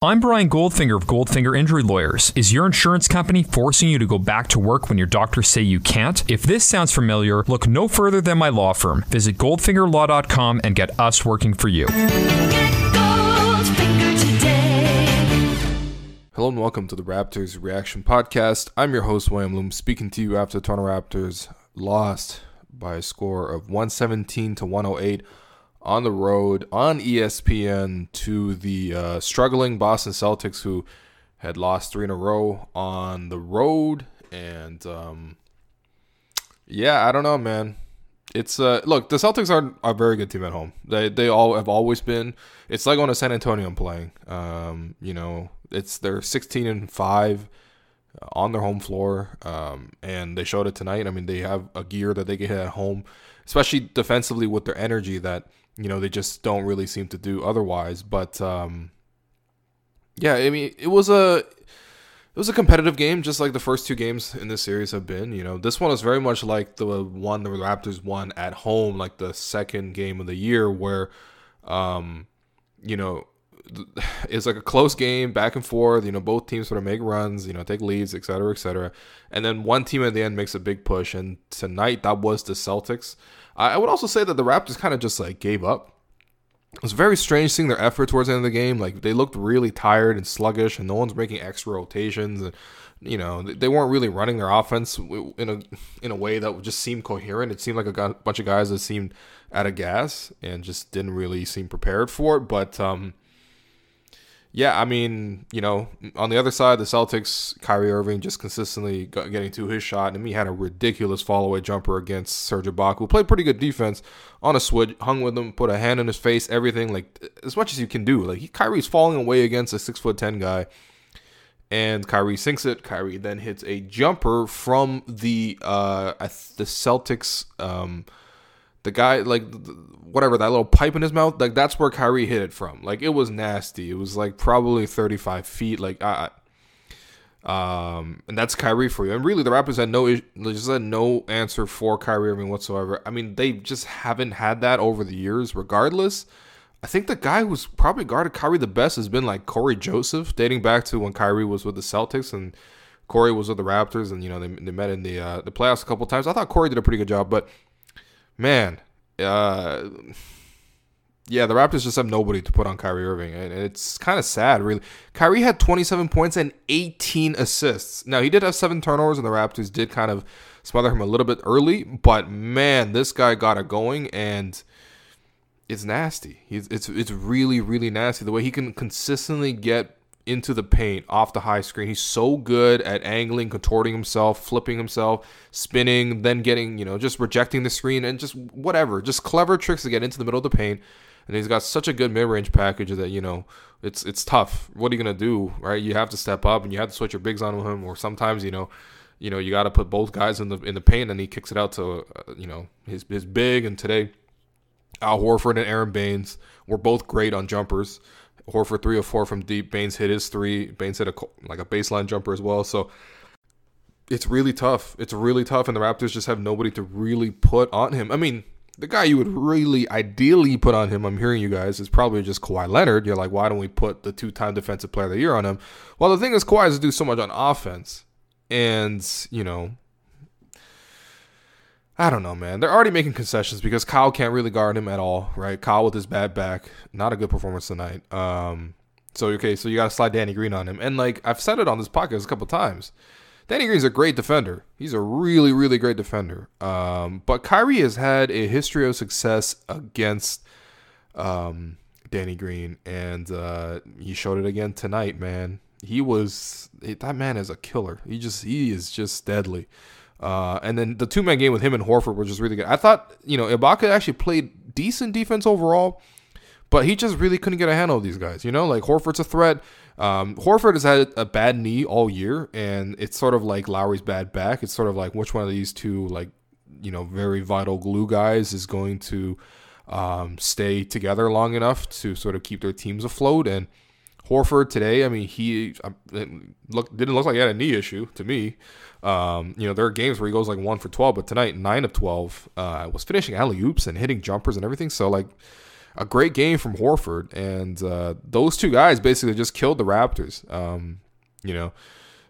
I'm Brian Goldfinger of Goldfinger Injury Lawyers. Is your insurance company forcing you to go back to work when your doctors say you can't? If this sounds familiar, look no further than my law firm. Visit goldfingerlaw.com and get us working for you. Get Goldfinger today. Hello and welcome to the Raptors Reaction Podcast. I'm your host, William Loom, speaking to you after the Toronto Raptors lost by a score of 117-108 on the road on ESPN to the struggling Boston Celtics, who had lost 3 in a row on the road. And I don't know, man. It's look, the Celtics are a very good team at home. They all have always been. It's like going to San Antonio and playing. They're 16-5 on their home floor, and they showed it tonight. I mean, they have a gear that they can hit at home, especially defensively with their energy that they just don't really seem to do otherwise. But I mean, it was a competitive game, just like the first 2 games in this series have been. This one is very much like the one the Raptors won at home, like the second game of the year, where it's like a close game, back and forth. Both teams sort of make runs, take leads, et cetera, and then one team at the end makes a big push. And tonight, that was the Celtics. I would also say that the Raptors kind of just like gave up. It was very strange seeing their effort towards the end of the game. Like, they looked really tired and sluggish, and no one's making extra rotations. And they weren't really running their offense in a way that would just seem coherent. It seemed like a bunch of guys that seemed out of gas and just didn't really seem prepared for it. But I mean, on the other side, the Celtics, Kyrie Irving just consistently getting to his shot. And he had a ridiculous fall-away jumper against Serge, who played pretty good defense on a switch, hung with him, put a hand in his face, everything, like as much as you can do. Like, Kyrie's falling away against a 6'10" guy, and Kyrie sinks it. Kyrie then hits a jumper from the Celtics, the guy, like, whatever, that little pipe in his mouth, like, that's where Kyrie hit it from. Like, it was nasty. It was, like, probably 35 feet. Like, and that's Kyrie for you. And really, the Raptors had no answer for Kyrie Irving whatsoever. I mean, they just haven't had that over the years, regardless. I think the guy who's probably guarded Kyrie the best has been, like, Corey Joseph, dating back to when Kyrie was with the Celtics and Corey was with the Raptors, and, they met in the playoffs a couple times. I thought Corey did a pretty good job, but man, the Raptors just have nobody to put on Kyrie Irving, and it's kind of sad, really. Kyrie had 27 points and 18 assists. Now, he did have 7 turnovers, and the Raptors did kind of smother him a little bit early, but man, this guy got it going, and it's nasty. It's really, really nasty, the way he can consistently get into the paint off the high screen. He's so good at angling, contorting himself, flipping himself, spinning, then getting, just rejecting the screen, and just whatever, just clever tricks to get into the middle of the paint. And he's got such a good mid-range package that, it's tough. What are you going to do, right? You have to step up, and you have to switch your bigs on him, or sometimes, you got to put both guys in the paint, and he kicks it out to, his big. And today, Al Horford and Aaron Baines were both great on jumpers. Horford 3 of 4 from deep. Baines hit his 3. Baines hit a baseline jumper as well. So it's really tough. It's really tough, and the Raptors just have nobody to really put on him. I mean, the guy you would really ideally put on him, I'm hearing you guys, is probably just Kawhi Leonard. You're like, why don't we put the 2-time defensive player of the year on him? Well, the thing is, Kawhi has to do so much on offense, and I don't know, man. They're already making concessions because Kyle can't really guard him at all, right? Kyle with his bad back, not a good performance tonight. So you got to slide Danny Green on him. And, like, I've said it on this podcast a couple times. Danny Green's a great defender. He's a really, really great defender. But Kyrie has had a history of success against Danny Green, and he showed it again tonight, man. That man is a killer. He is just deadly. And then the 2-man game with him and Horford was just really good. I thought, Ibaka actually played decent defense overall, but he just really couldn't get a handle of these guys. Like, Horford's a threat. Horford has had a bad knee all year, and it's sort of like Lowry's bad back. It's sort of like which one of these two, like, very vital glue guys is going to stay together long enough to sort of keep their teams afloat. And Horford today, I mean, he didn't look like he had a knee issue to me. There are games where he goes like 1 for 12, but tonight 9 of 12 was finishing alley-oops and hitting jumpers and everything. So, like, a great game from Horford. And those two guys basically just killed the Raptors.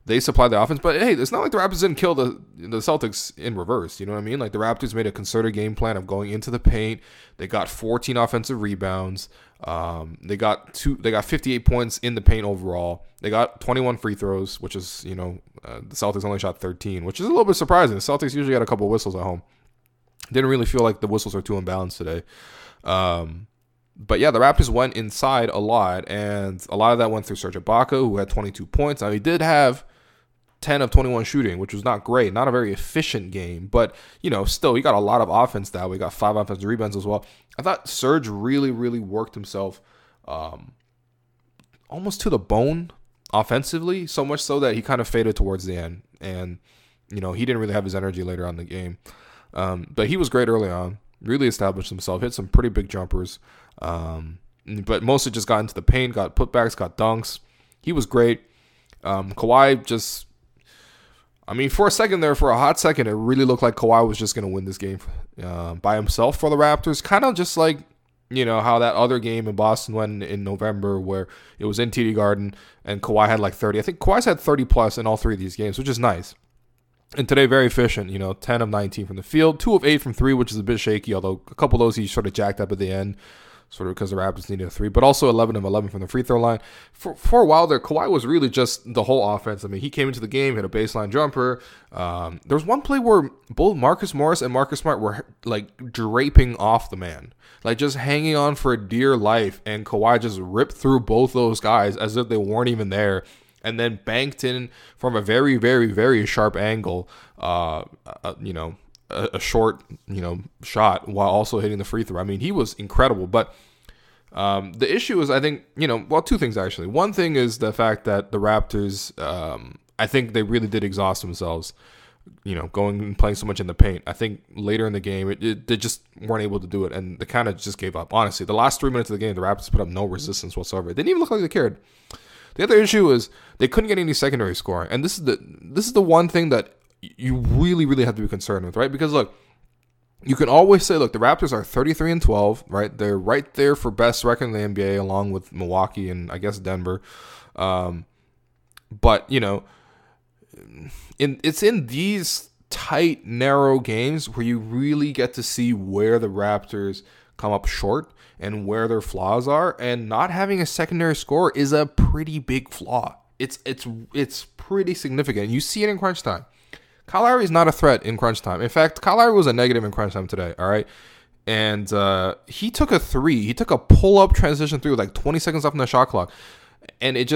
They supplied the offense. But, hey, it's not like the Raptors didn't kill the Celtics in reverse. You know what I mean? Like, the Raptors made a concerted game plan of going into the paint. They got 14 offensive rebounds. They got 58 points in the paint overall. They got 21 free throws, which is, the Celtics only shot 13, which is a little bit surprising. The Celtics usually got a couple whistles at home. Didn't really feel like the whistles are too imbalanced today. But yeah, the Raptors went inside a lot, and a lot of that went through Serge Ibaka, who had 22 points. Now, he did have 10 of 21 shooting, which was not great, not a very efficient game, but still he got a lot of offense that way. He got 5 offensive rebounds as well. I thought Serge really, really worked himself almost to the bone offensively, so much so that he kind of faded towards the end, and he didn't really have his energy later on in the game. But he was great early on, really established himself, hit some pretty big jumpers, but mostly just got into the paint, got putbacks, got dunks. He was great. Kawhi just, for a second there, for a hot second, it really looked like Kawhi was just going to win this game by himself for the Raptors. Kind of just like, how that other game in Boston went in November where it was in TD Garden and Kawhi had like 30. I think Kawhi's had 30 plus in all 3 of these games, which is nice. And today, very efficient, 10 of 19 from the field, 2 of 8 from 3, which is a bit shaky, although a couple of those he sort of jacked up at the end, sort of because the Raptors needed a 3, but also 11 of 11 from the free throw line. For a while there, Kawhi was really just the whole offense. He came into the game, hit a baseline jumper. There was one play where both Marcus Morris and Marcus Smart were like draping off the man, like just hanging on for dear life, and Kawhi just ripped through both those guys as if they weren't even there, and then banked in from a very, very, very sharp angle, a short, shot while also hitting the free throw. He was incredible. But the issue is, I think, 2 things actually. One thing is the fact that the Raptors, I think they really did exhaust themselves, going and playing so much in the paint. I think later in the game, they just weren't able to do it, and they kind of just gave up. Honestly, the last 3 minutes of the game, the Raptors put up no resistance whatsoever. It didn't even look like they cared. The other issue is they couldn't get any secondary scoring, and this is the one thing that you really, really have to be concerned with, right? Because look, you can always say, look, the Raptors are 33-12, right? They're right there for best record in the NBA, along with Milwaukee and I guess Denver. But it's in these tight, narrow games where you really get to see where the Raptors come up short and where their flaws are, and not having a secondary score is a pretty big flaw. It's pretty significant. You see it in crunch time. Kyle Lowry is not a threat in crunch time. In fact, Kyle Lowry was a negative in crunch time today, all right? And he took a 3. He took a pull-up transition 3 with like 20 seconds left on the shot clock, and it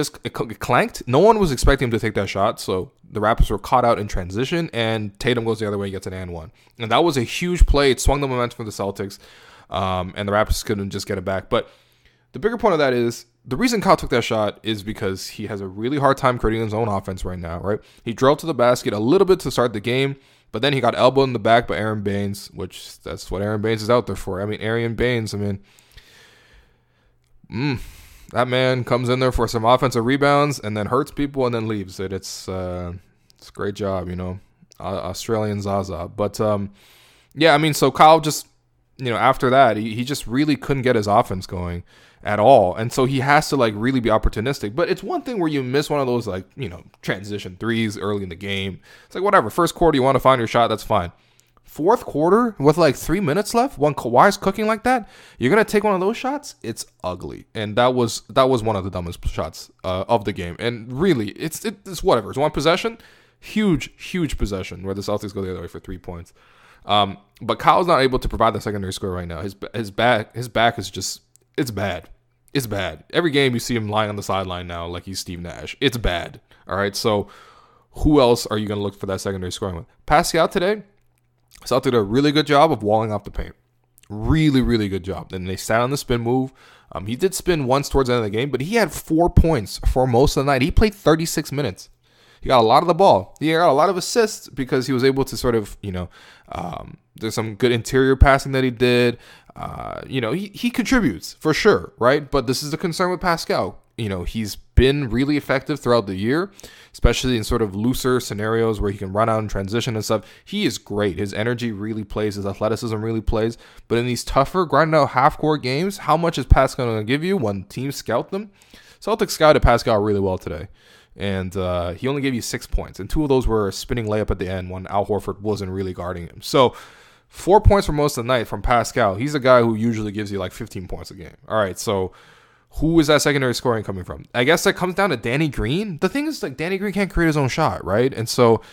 clanked. No one was expecting him to take that shot, so the Raptors were caught out in transition, and Tatum goes the other way, gets an and one. And that was a huge play. It swung the momentum for the Celtics. And the Raptors couldn't just get it back. But the bigger point of that is the reason Kyle took that shot is because he has a really hard time creating his own offense right now, right? He drove to the basket a little bit to start the game, but then he got elbowed in the back by Aaron Baines, which that's what Aaron Baines is out there for. Aaron Baines, that man comes in there for some offensive rebounds and then hurts people and then leaves. It's a great job, Australian Zaza. But, so Kyle just, after that, he just really couldn't get his offense going at all. And so he has to, really be opportunistic. But it's one thing where you miss one of those, transition threes early in the game. It's like, whatever. First quarter, you want to find your shot, that's fine. Fourth quarter, with, 3 minutes left, when Kawhi's cooking like that, you're going to take one of those shots? It's ugly. And that was one of the dumbest shots of the game. And really, it's whatever. It's one possession. Huge possession where the Celtics go the other way for 3 points. But Kyle's not able to provide the secondary score right now. His back is just, it's bad. It's bad. Every game you see him lying on the sideline now like he's Steve Nash. It's bad. All right. So who else are you going to look for that secondary scoring with? Pascal today, Celtics did a really good job of walling off the paint. Really, really good job. And they sat on the spin move. He did spin once towards the end of the game, but he had 4 points for most of the night. He played 36 minutes. He got a lot of the ball. He got a lot of assists because he was able to sort of, there's some good interior passing that he did. He contributes for sure, right? But this is the concern with Pascal. He's been really effective throughout the year, especially in sort of looser scenarios where he can run out and transition and stuff. He is great. His energy really plays. His athleticism really plays. But in these tougher, grinded out half-court games, how much is Pascal going to give you when teams scout them? Celtics scouted Pascal really well today. And he only gave you 6 points. And 2 of those were a spinning layup at the end when Al Horford wasn't really guarding him. So 4 points for most of the night from Pascal. He's a guy who usually gives you like 15 points a game. All right, so who is that secondary scoring coming from? I guess that comes down to Danny Green. The thing is, like, Danny Green can't create his own shot, right? And so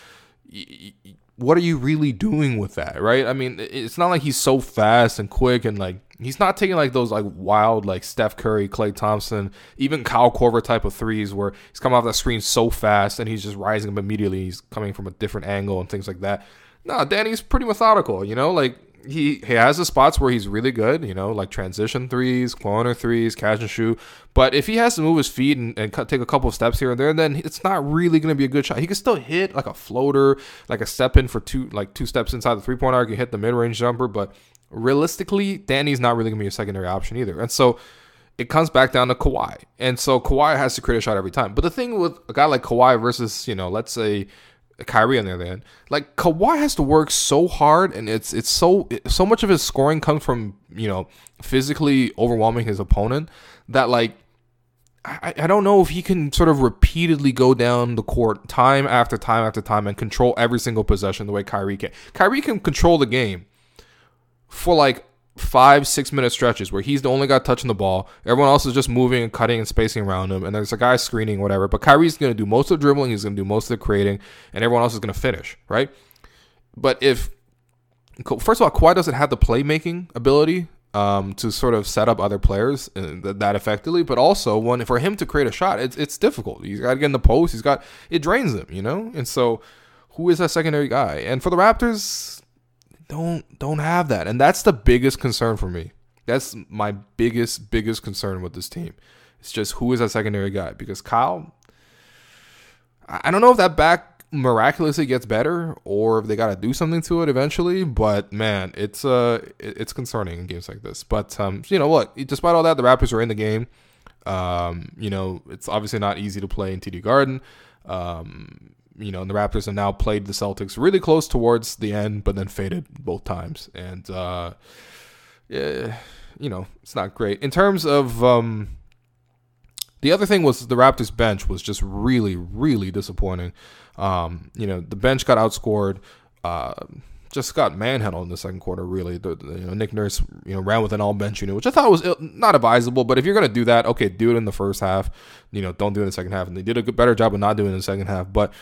what are you really doing with that, right? I mean, it's not like he's so fast and quick and, like, he's not taking, like, those, like, wild, like, Steph Curry, Klay Thompson, even Kyle Korver type of threes where he's coming off that screen so fast and he's just rising up immediately. He's coming from a different angle and things like that. No, Danny's pretty methodical, you know? Like, he has the spots where he's really good, you know, like transition threes, corner threes, catch and shoot. But if he has to move his feet and take a couple of steps here and there, then it's not really going to be a good shot. He can still hit like a floater, like a step in for two steps inside the three-point arc. You hit the mid-range jumper, but realistically, Danny's not really going to be a secondary option either. And so it comes back down to Kawhi. And so Kawhi has to create a shot every time. But the thing with a guy like Kawhi versus, you know, let's say Kyrie on the other end, like Kawhi has to work so hard, and it's so much of his scoring comes from, you know, physically overwhelming his opponent that, like, I don't know if he can sort of repeatedly go down the court time after time after time and control every single possession the way Kyrie can. Kyrie can control the game for like 5-6 minute stretches where he's the only guy touching the ball. Everyone else is just moving and cutting and spacing around him, and there's a guy screening, whatever. But Kyrie's going to do most of the dribbling, he's going to do most of the creating, and everyone else is going to finish, right? But first of all, Kawhi doesn't have the playmaking ability to sort of set up other players that effectively, but also for him to create a shot, it's difficult. He's got to get in the post. It drains him, you know? And so who is that secondary guy? And for the Raptors, don't have that. And that's the biggest concern for me. That's my biggest concern with this team. It's just, who is that secondary guy? Because Kyle, I don't know if that back miraculously gets better or if they got to do something to it eventually, but man, it's concerning in games like this. But you know what, despite all that, the Raptors are in the game. You know, it's obviously not easy to play in TD Garden. You know, and the Raptors have now played the Celtics really close towards the end, but then faded both times. And, yeah, you know, it's not great. In terms of the other thing was the Raptors bench was just really, really disappointing. You know, the bench got outscored, just got manhandled in the second quarter, really. Nick Nurse, you know, ran with an all-bench unit, which I thought was not advisable. But if you're going to do that, okay, do it in the first half. You know, don't do it in the second half. And they did a better job of not doing it in the second half. But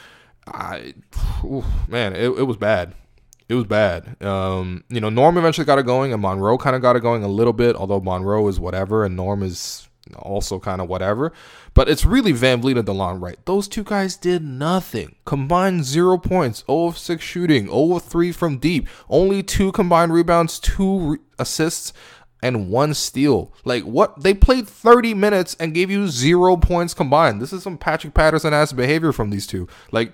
man, it was bad. It was bad. You know, Norm eventually got it going, and Monroe kind of got it going a little bit, although Monroe is whatever, and Norm is also kind of whatever. But it's really Van Vliet and DeLon Wright. Those two guys did nothing. Combined 0 points, 0 of 6 shooting, 0 of 3 from deep, only 2 combined rebounds, 2 assists, and 1 steal. Like, what? They played 30 minutes and gave you 0 points combined. This is some Patrick Patterson-ass behavior from these two. Like,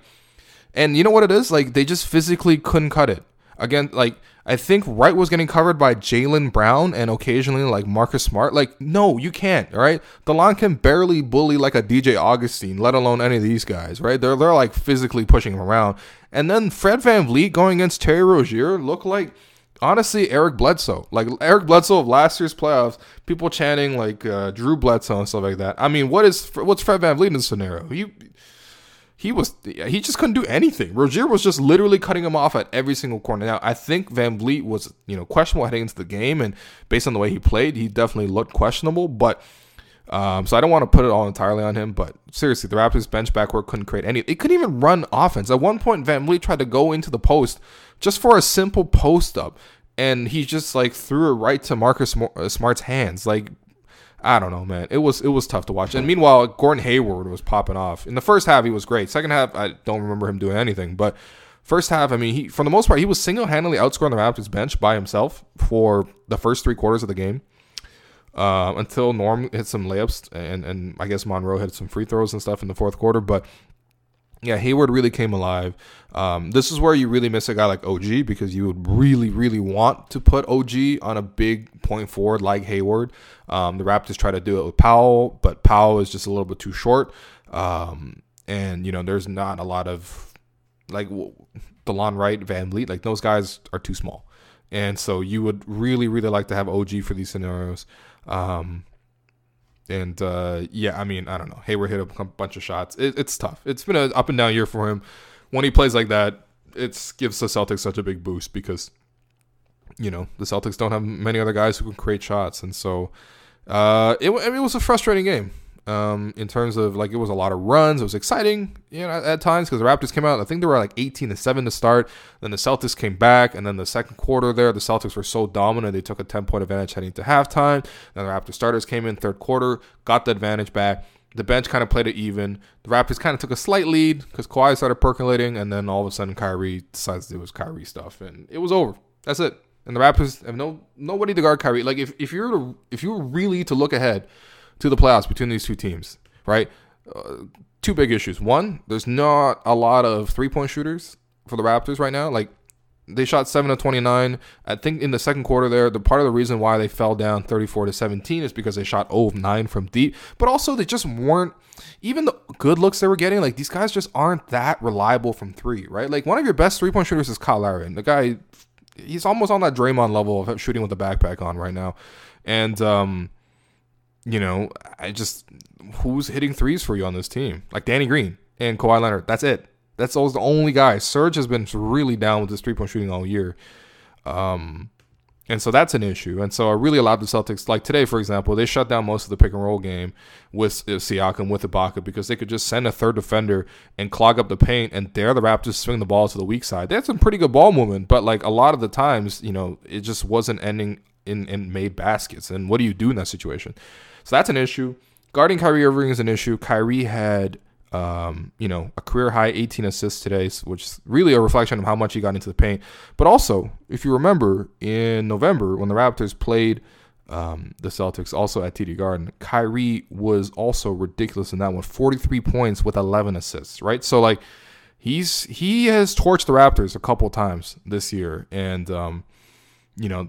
and you know what it is? Like, they just physically couldn't cut it. Again, like, I think Wright was getting covered by Jaylen Brown and occasionally, like, Marcus Smart. Like, no, you can't, all right? DeLon can barely bully, like, a DJ Augustine, let alone any of these guys, right? They're like, physically pushing him around. And then Fred VanVleet going against Terry Rozier looked like, honestly, Eric Bledsoe. Like, Eric Bledsoe of last year's playoffs, people chanting, like, Drew Bledsoe and stuff like that. I mean, what's Fred VanVleet in this scenario? He just couldn't do anything. Rozier was just literally cutting him off at every single corner. Now, I think VanVleet was, you know, questionable heading into the game, and based on the way he played, he definitely looked questionable. But so I don't want to put it all entirely on him. But seriously, the Raptors bench backcourt couldn't create any. It couldn't even run offense. At one point, VanVleet tried to go into the post just for a simple post up, and he just like threw it right to Marcus Smart's hands. Like, I don't know, man. It was tough to watch. And meanwhile, Gordon Hayward was popping off. In the first half, he was great. Second half, I don't remember him doing anything. But first half, I mean, he, for the most part, he was single-handedly outscoring the Raptors bench by himself for the first 3 quarters of the game. Until Norm hit some layups and I guess Monroe hit some free throws and stuff in the fourth quarter. But Yeah, Hayward really came alive. This is where you really miss a guy like OG, because you would really, really want to put OG on a big point forward like Hayward. The Raptors try to do it with Powell, but Powell is just a little bit too short. And, there's not a lot of, like, DeLon Wright, Van Vliet. Like, those guys are too small. And so you would really, really like to have OG for these scenarios. I don't know. Hayward hit a bunch of shots. It's tough. It's been an up and down year for him. When he plays like that, it gives the Celtics such a big boost because, the Celtics don't have many other guys who can create shots. And so it was a frustrating game. In terms of, like, it was a lot of runs. It was exciting, at times, because the Raptors came out. I think they were like 18-7 to start. Then the Celtics came back, and then the second quarter there, the Celtics were so dominant they took a 10-point advantage heading to halftime. Then the Raptors starters came in third quarter, got the advantage back. The bench kind of played it even. The Raptors kind of took a slight lead because Kawhi started percolating, and then all of a sudden Kyrie decides it was Kyrie stuff, and it was over. That's it. And the Raptors have nobody to guard Kyrie. Like, if you were really to look ahead to the playoffs between these two teams, right? Two big issues. One, there's not a lot of three-point shooters for the Raptors right now. Like, they shot 7 of 29. I think in the second quarter there, the part of the reason why they fell down 34-17 is because they shot 0 of 9 from deep. But also, they just weren't, even the good looks they were getting, like, these guys just aren't that reliable from three, right? Like, one of your best three-point shooters is Kyle Lowry. The guy, he's almost on that Draymond level of shooting with the backpack on right now. And, who's hitting threes for you on this team? Like Danny Green and Kawhi Leonard. That's it. That's those the only guys. Serge has been really down with his 3-point shooting all year. And so that's an issue. And so I really allowed the Celtics, like today, for example, they shut down most of the pick and roll game with Siakam, with Ibaka, because they could just send a third defender and clog up the paint and dare the Raptors swing the ball to the weak side. They had some pretty good ball movement, but like a lot of the times, it just wasn't ending in made baskets. And what do you do in that situation? So that's an issue. Guarding Kyrie Irving is an issue. Kyrie had, a career-high 18 assists today, which is really a reflection of how much he got into the paint. But also, if you remember, in November, when the Raptors played the Celtics, also at TD Garden, Kyrie was also ridiculous in that one. 43 points with 11 assists, right? So, like, he has torched the Raptors a couple times this year. And, the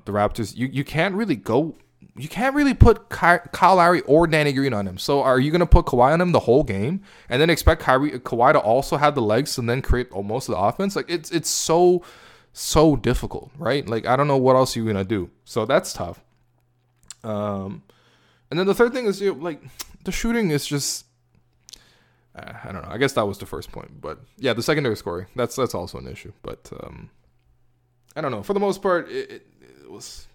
Raptors, you can't really go... You can't really put Kyle Lowry or Danny Green on him. So are you going to put Kawhi on him the whole game and then expect Kawhi to also have the legs and then create most of the offense? Like, it's so difficult, right? Like, I don't know what else you're going to do. So that's tough. And then the third thing is, the shooting is just, I don't know. I guess that was the first point. But, yeah, the secondary scoring, that's also an issue. But I don't know. For the most part, it was...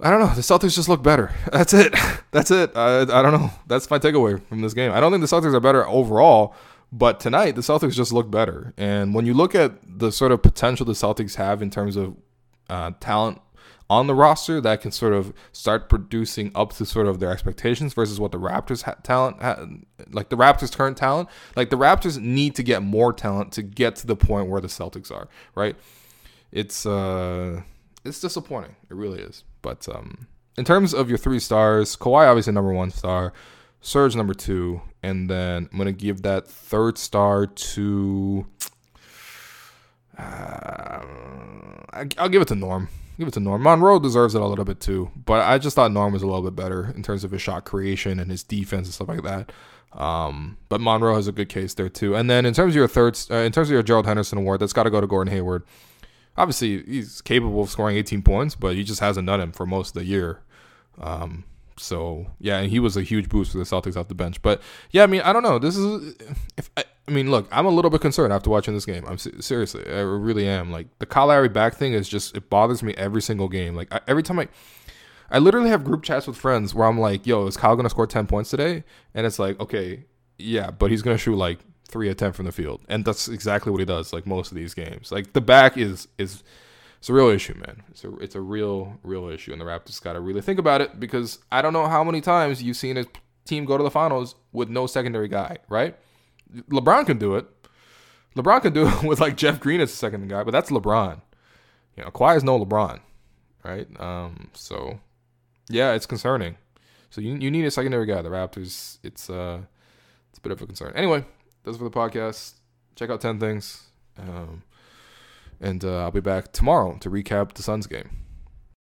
I don't know. The Celtics just look better. That's it. I don't know. That's my takeaway from this game. I don't think the Celtics are better overall, but tonight the Celtics just look better. And when you look at the sort of potential the Celtics have in terms of talent on the roster that can sort of start producing up to sort of their expectations versus what the Raptors like the Raptors' current talent, like the Raptors need to get more talent to get to the point where the Celtics are, right? It's disappointing. It really is. But in terms of your 3 stars, Kawhi obviously number 1 star, Serge number 2, and then I'm gonna give that 3rd star to I'll give it to Norm. Monroe deserves it a little bit too, but I just thought Norm was a little bit better in terms of his shot creation and his defense and stuff like that. But Monroe has a good case there too. And then in terms of your Gerald Henderson award, that's got to go to Gordon Hayward. Obviously, he's capable of scoring 18 points, but he just hasn't done it for most of the year. So, yeah, and he was a huge boost for the Celtics off the bench. But, yeah, I mean, I don't know. Look, I'm a little bit concerned after watching this game. Seriously, I really am. Like, the Kyle Lowry back thing is just, it bothers me every single game. Like, every time I literally have group chats with friends where I'm like, yo, is Kyle going to score 10 points today? And it's like, okay, yeah, but he's going to shoot, like, 3 of 10 from the field, and that's exactly what he does. Like most of these games, like the back is it's a real issue, man. It's a real issue, and the Raptors got to really think about it because I don't know how many times you've seen a team go to the finals with no secondary guy, right? LeBron can do it. LeBron can do it with like Jeff Green as the second guy, but that's LeBron. Kawhi is no LeBron, right? So yeah, it's concerning. So you need a secondary guy. The Raptors, it's a bit of a concern. Anyway, that's for the podcast. Check out 10 Things. And I'll be back tomorrow to recap the Suns game.